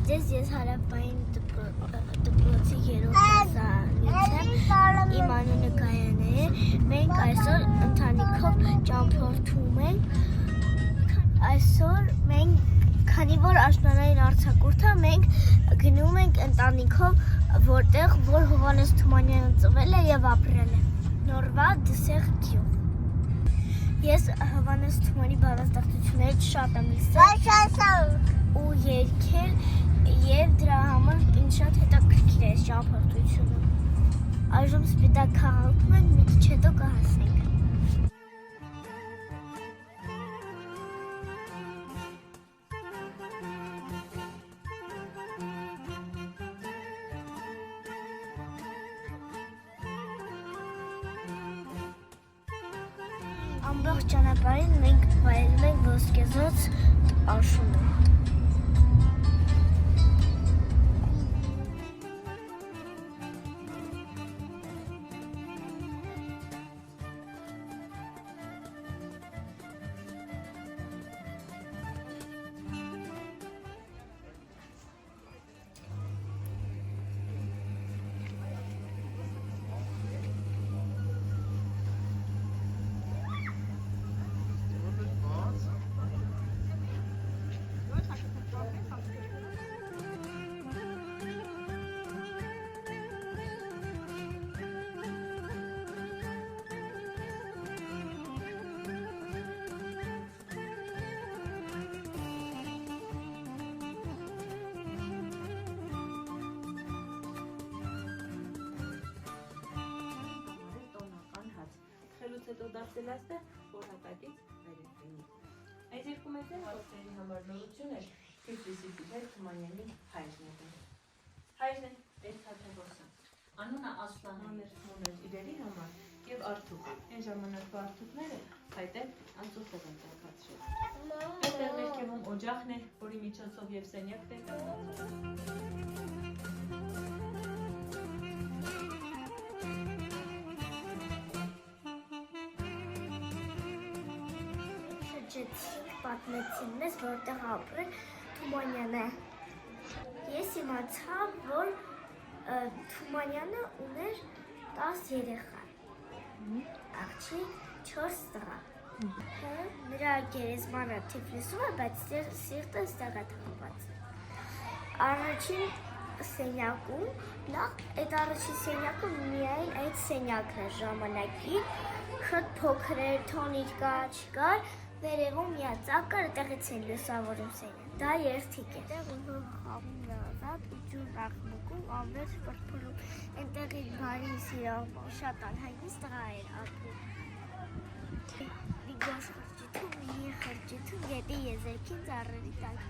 ձեզ ես հարավային դպրոցի երրորդ դասարանից եմ, իմ անունը Գայանե է, մենք այսօր ընտանիքով ճամփորդում ենք, այսօր մենք, քանի որ աշնանային արձակուրդ է, մենք գնում ենք ընտանիքով, որտեղ որ Հովհաննես Թումանյանը ծնվել է եւ ապրել է, Նորվա Դսեղ գյուղ։ Ես Հովհաննես Թումանի բանաստեղծություններից շատ եմ լսել ու երգել եւ դրա համար ինձ շատ հետաքրքիր է ճամփորդությունը։ Այժմ Սպիտակ քաղաքում ենք, մի քիչ հետո կհասնենք։ Ամբողջ ճանապարհին մենք վայելում ենք ոսկեզօծ աշունը։ Հետո դարձել է որհատակից վերևինի։ Այս երկու մեծերը գործերի համար նորություն է Թիֆլիսի Տիգր Թումանյանի հայրն է։ Հայրն է Թաթևոսյան։ Անունը Ասլան էր իրերի համար եւ Արթուր։ Այն ժամանակվա Արթուրները հայտել անցուղ են տակացրել։ Այստեղ ներքևում օջախն է, որի միջոցով եւ սենյակն է պատմեցին մեզ, որտեղ ապրել Թումանյանը։ Ես իմացա, որ Թումանյանը ուներ 10 երեխա, աղջիկ 4 տղա։ Նրա գերեզմանը Թիֆլիսում է, բայց սիրտը ստեղ է թաղված։ Առաջին սենյակում, այդ առաջին սենյակը միայն այդ սենյակն է ժամանակի, շատ փոքր էր, թոնիր կար, չկար, վերևում միածակ կար, այդտեղից են լուսավորում սենյակ։ Դա երթիկ է։ Այդտեղ ունում խաղում լավատ ու ջուր աղմուկում, ամբողջ պրպրում։ Այնտեղի բարի սիրահար շատ անհանգիստ տղա էր ապրում։ Մի գոզ խրճիթում, մի խրճիթում, գետի եզերքին ծառերի տակ։